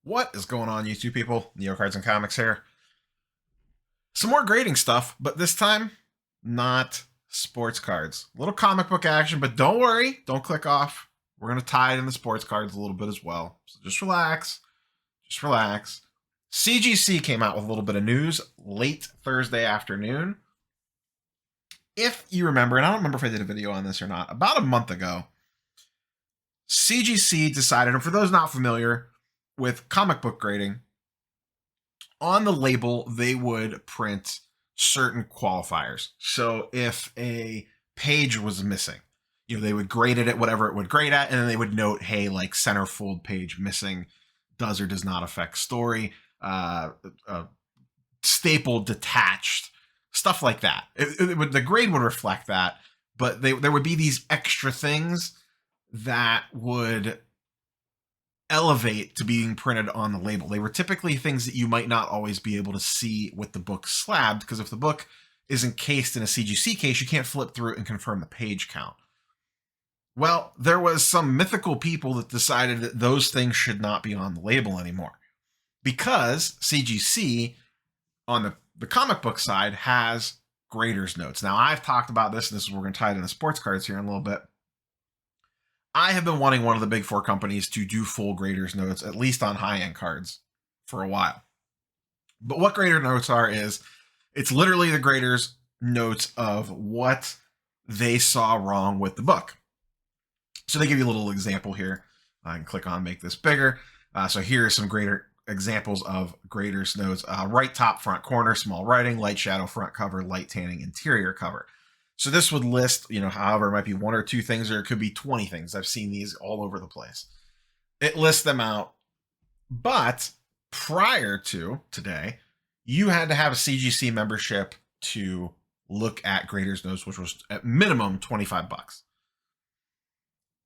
What is going on, YouTube people? Neo Cards and Comics here. Some more grading stuff, but this time, not sports cards. A little comic book action, but don't worry, don't click off. We're going to tie it in the sports cards a little bit as well. So just relax. Just relax. CGC came out with a little bit of news late Thursday afternoon. If you remember, and I don't remember if I did a video on this or not, about a month ago, CGC decided, and for those not familiar with comic book grading, on the label, they would print certain qualifiers. So if a page was missing, they would grade it at whatever it would grade at, and then they would note, hey, like centerfold page missing does or does not affect story, staple detached, stuff like that. The grade would reflect that, but there would be these extra things that would elevate to being printed on the label. They were typically things that you might not always be able to see with the book slabbed, because if the book is encased in a CGC case, you can't flip through it and confirm the page count. Well, there was some mythical people that decided that those things should not be on the label anymore, because CGC on the comic book side has grader's notes. Now, I've talked about this, and this is where we're going to tie it in the sports cards here in a little bit. I have been wanting one of the big four companies to do full grader's notes, at least on high-end cards, for a while. But what grader notes are is, it's literally the grader's notes of what they saw wrong with the book. So they give you a little example here. I can click on make this bigger. So here are some grader examples of grader's notes. Right top front corner, small writing, light shadow front cover, light tanning interior cover. So this would list, however, it might be one or two things, or it could be 20 things. I've seen these all over the place. It lists them out. But prior to today, you had to have a CGC membership to look at grader's notes, which was at minimum $25.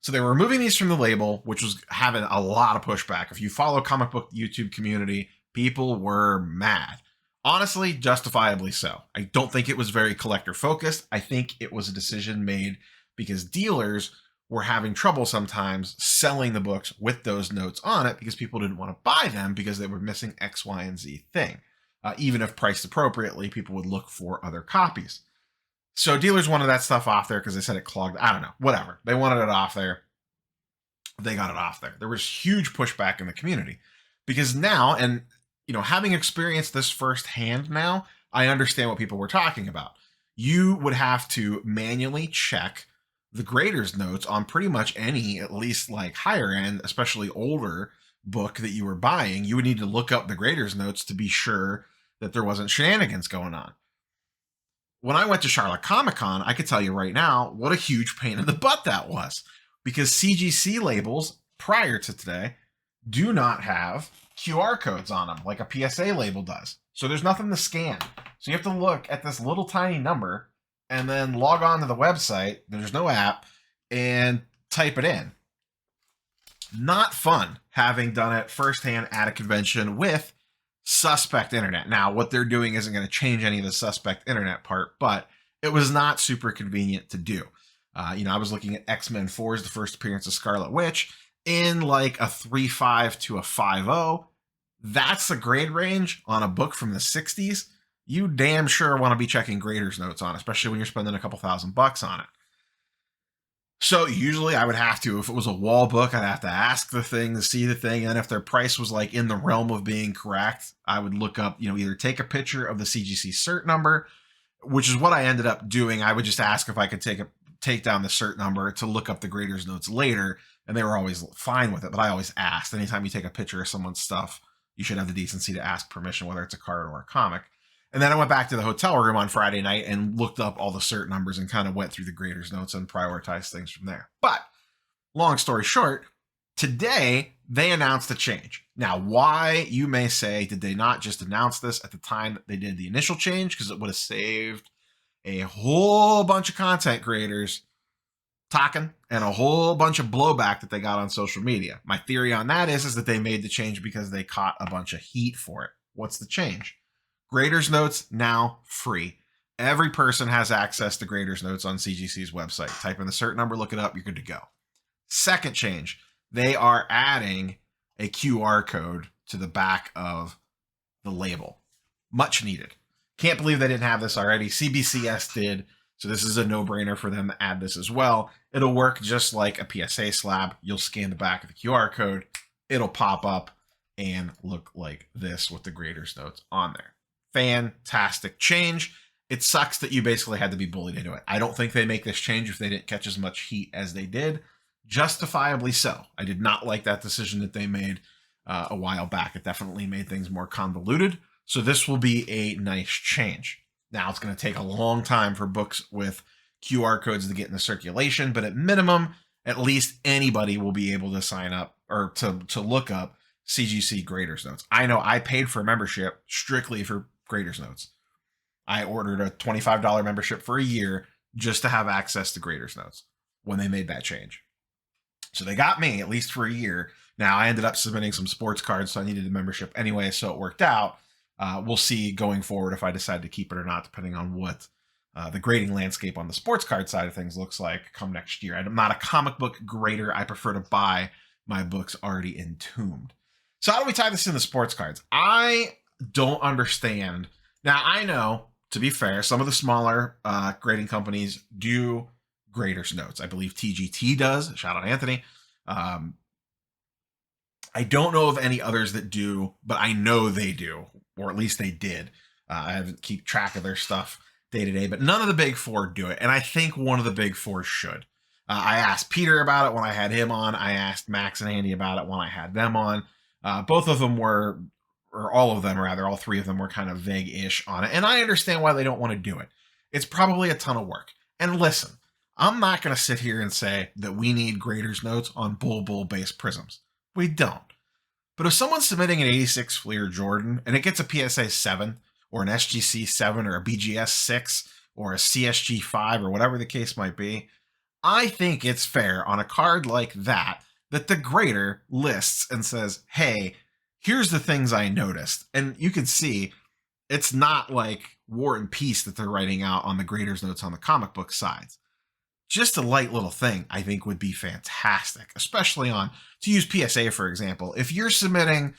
So they were removing these from the label, which was having a lot of pushback. If you follow comic book YouTube community, people were mad. Honestly, justifiably so. I don't think it was very collector focused. I think it was a decision made because dealers were having trouble sometimes selling the books with those notes on it, because people didn't want to buy them because they were missing X, Y, and Z thing. Even if priced appropriately, people would look for other copies. So dealers wanted that stuff off there because they said it clogged. I don't know, whatever. They wanted it off there. They got it off there. There was huge pushback in the community because now, and having experienced this firsthand now, I understand what people were talking about. You would have to manually check the grader's notes on pretty much any, at least like higher end, especially older book that you were buying. You would need to look up the grader's notes to be sure that there wasn't shenanigans going on. When I went to Charlotte Comic Con, I could tell you right now what a huge pain in the butt that was, because CGC labels prior to today do not have QR codes on them like a PSA label does. So there's nothing to scan. So you have to look at this little tiny number and then log on to the website. There's no app, and type it in. Not fun having done it firsthand at a convention with suspect internet. Now, what they're doing isn't going to change any of the suspect internet part, but it was not super convenient to do. I was looking at X-Men 4's the first appearance of Scarlet Witch in like a 3.5 to a 5.0. That's the grade range on a book from the 60s. You damn sure want to be checking grader's notes on, especially when you're spending a couple $1,000 on it. So usually I would have to, if it was a wall book, I'd have to ask the thing to see the thing. And if their price was like in the realm of being correct, I would look up, either take a picture of the CGC cert number, which is what I ended up doing. I would just ask if I could take down the cert number to look up the grader's notes later. And they were always fine with it. But I always asked. Anytime you take a picture of someone's stuff, you should have the decency to ask permission, whether it's a card or a comic. And then I went back to the hotel room on Friday night and looked up all the cert numbers and kind of went through the grader's notes and prioritized things from there. But long story short, today they announced a change. Now, why, you may say, did they not just announce this at the time that they did the initial change? Because it would have saved a whole bunch of content creators talking and a whole bunch of blowback that they got on social media. My theory on that is that they made the change because they caught a bunch of heat for it. What's the change? Grader's notes now free. Every person has access to grader's notes on CGC's website. Type in the cert number, look it up, you're good to go. Second change, they are adding a QR code to the back of the label. Much needed. Can't believe they didn't have this already. CBCS did, so this is a no-brainer for them to add this as well. It'll work just like a PSA slab. You'll scan the back of the QR code, it'll pop up and look like this with the grader's notes on there. Fantastic change. It sucks that you basically had to be bullied into it. I don't think they make this change if they didn't catch as much heat as they did. Justifiably so. I did not like that decision that they made a while back. It definitely made things more convoluted. So this will be a nice change. Now it's going to take a long time for books with QR codes to get into circulation, but at minimum, at least anybody will be able to sign up or to look up CGC Grader's Notes. I know I paid for a membership strictly for Grader's Notes. I ordered a $25 membership for a year just to have access to Grader's Notes when they made that change. So they got me, at least for a year. Now, I ended up submitting some sports cards, so I needed a membership anyway, so it worked out. We'll see going forward if I decide to keep it or not, depending on what the grading landscape on the sports card side of things looks like come next year. I'm not a comic book grader. I prefer to buy my books already entombed. So how do we tie this into sports cards? I don't understand. Now, I know, to be fair, some of the smaller grading companies do grader's notes. I believe TGT does. Shout out Anthony. I don't know of any others that do, but I know they do, or at least they did. I haven't keep track of their stuff day to day, but none of the big four do it. And I think one of the big four should. I asked Peter about it when I had him on. I asked Max and Andy about it when I had them on. Both of them were, or all of them rather, all three of them were kind of vague-ish on it. And I understand why they don't want to do it. It's probably a ton of work. And listen, I'm not going to sit here and say that we need grader's notes on bull-based prisms. We don't. But if someone's submitting an 86 Fleer Jordan and it gets a PSA 7 or an SGC 7 or a BGS 6 or a CSG 5 or whatever the case might be, I think it's fair on a card like that that the grader lists and says, hey, here's the things I noticed. And you can see it's not like War and Peace that they're writing out on the grader's notes on the comic book sides. Just a light little thing I think would be fantastic, especially on, to use PSA for example, if you're submitting,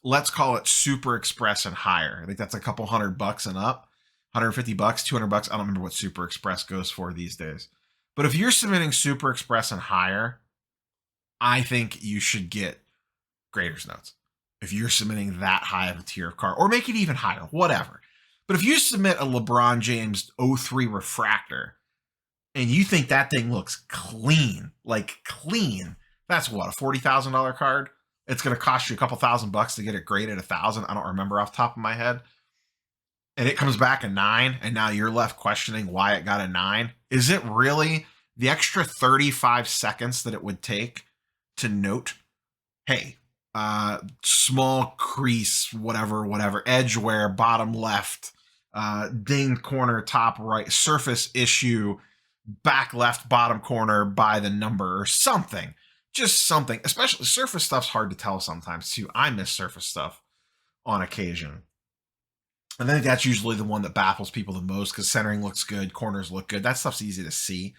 let's call it Super Express and higher. I think that's a couple $100 and up, $150, $200. I don't remember what Super Express goes for these days. But if you're submitting Super Express and higher, I think you should get grader's notes. If you're submitting that high of a tier of card, or make it even higher, whatever. But if you submit a LeBron James 03 refractor, and you think that thing looks clean, like clean, that's what, a $40,000 card? It's going to cost you a couple $1,000 to get it graded 1,000. I don't remember off the top of my head. And it comes back a 9, and now you're left questioning why it got a 9. Is it really the extra 35 seconds that it would take to note, hey, small crease, whatever, edge wear, bottom left, dinged corner, top right, surface issue, back left, bottom corner by the number or something. Just something. Especially surface stuff's hard to tell sometimes too. I miss surface stuff on occasion. And I think that's usually the one that baffles people the most because centering looks good, corners look good. That stuff's easy to see.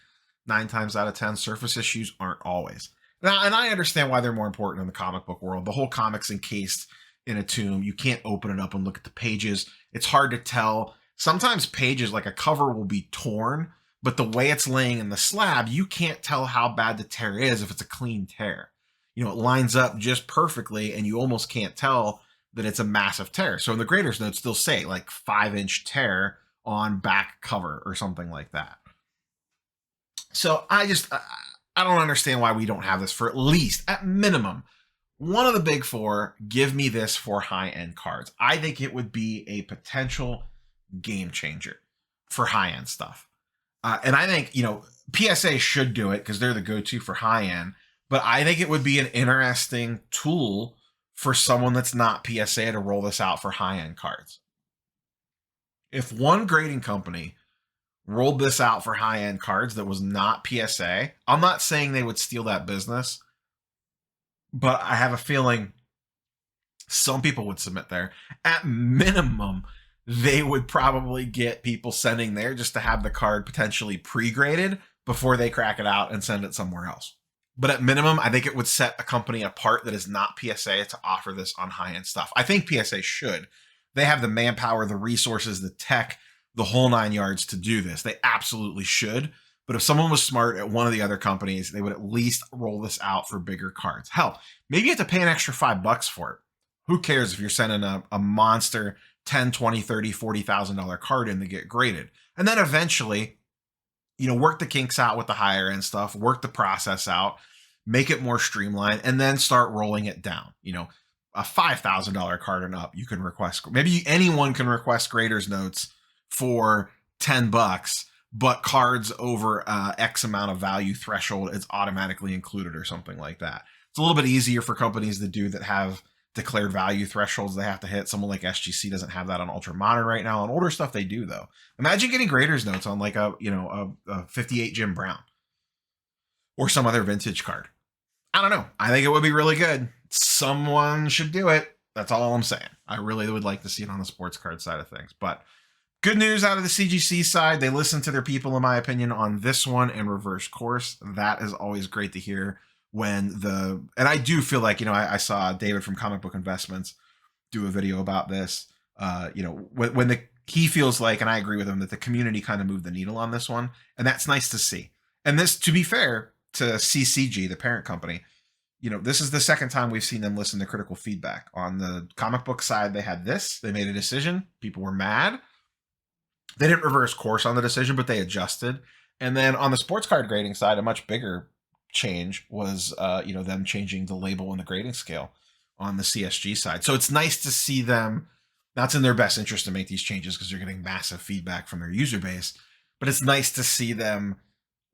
9 times out of 10, surface issues aren't always. Now, and I understand why they're more important in the comic book world. The whole comic's encased in a tomb. You can't open it up and look at the pages. It's hard to tell. Sometimes pages, like a cover, will be torn, but the way it's laying in the slab, you can't tell how bad the tear is if it's a clean tear. You know, it lines up just perfectly, and you almost can't tell that it's a massive tear. So in the grader's notes, they'll say like 5-inch tear on back cover or something like that. So I don't understand why we don't have this for at least, at minimum, one of the big four. Give me this for high-end cards. I think it would be a potential game changer for high-end stuff. And I think, you know, PSA should do it because they're the go-to for high-end. But I think it would be an interesting tool for someone that's not PSA to roll this out for high-end cards. If one grading company rolled this out for high-end cards that was not PSA, I'm not saying they would steal that business, but I have a feeling some people would submit there. At minimum, they would probably get people sending there just to have the card potentially pre-graded before they crack it out and send it somewhere else. But at minimum, I think it would set a company apart that is not PSA to offer this on high-end stuff. I think PSA should. They have the manpower, the resources, the tech, the whole 9 yards to do this. They absolutely should. But if someone was smart at one of the other companies, they would at least roll this out for bigger cards. Hell, maybe you have to pay an extra $5 for it. Who cares if you're sending a monster 10, 20, 30, $40,000 card in to get graded? And then eventually, work the kinks out with the higher end stuff, work the process out, make it more streamlined, and then start rolling it down. A $5,000 card and up, you can request. Maybe anyone can request graders notes for $10, but cards over X amount of value threshold, it's automatically included or something like that. It's a little bit easier for companies that have declared value thresholds they have to hit. Someone like SGC doesn't have that on Ultra Modern right now. On older stuff, they do though. Imagine getting graders notes on like a 58 Jim Brown or some other vintage card. I don't know. I think it would be really good. Someone should do it. That's all I'm saying. I really would like to see it on the sports card side of things. But good news out of the CGC side. They listened to their people, in my opinion, on this one and reverse course. That is always great to hear. And I do feel like, I saw David from Comic Book Investments do a video about this. He feels like, and I agree with him, that the community kind of moved the needle on this one. And that's nice to see. And this, to be fair to CCG, the parent company, this is the second time we've seen them listen to critical feedback. On the comic book side, they had this. They made a decision. People were mad. They didn't reverse course on the decision, but they adjusted. And then on the sports card grading side, a much bigger change was them changing the label and the grading scale on the CSG side. So it's nice to see them. That's in their best interest to make these changes because they're getting massive feedback from their user base. But it's nice to see them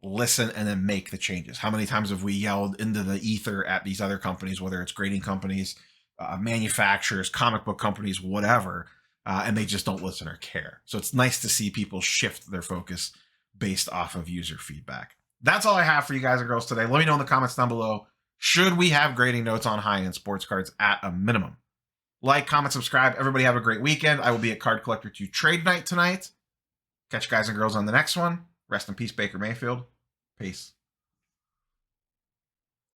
listen and then make the changes. How many times have we yelled into the ether at these other companies, whether it's grading companies, manufacturers, comic book companies, whatever, and they just don't listen or care. So it's nice to see people shift their focus based off of user feedback. That's all I have for you guys and girls today. Let me know in the comments down below, should we have grading notes on high-end sports cards at a minimum? Like, comment, subscribe. Everybody have a great weekend. I will be at Card Collector 2 Trade Night tonight. Catch you guys and girls on the next one. Rest in peace, Baker Mayfield. Peace.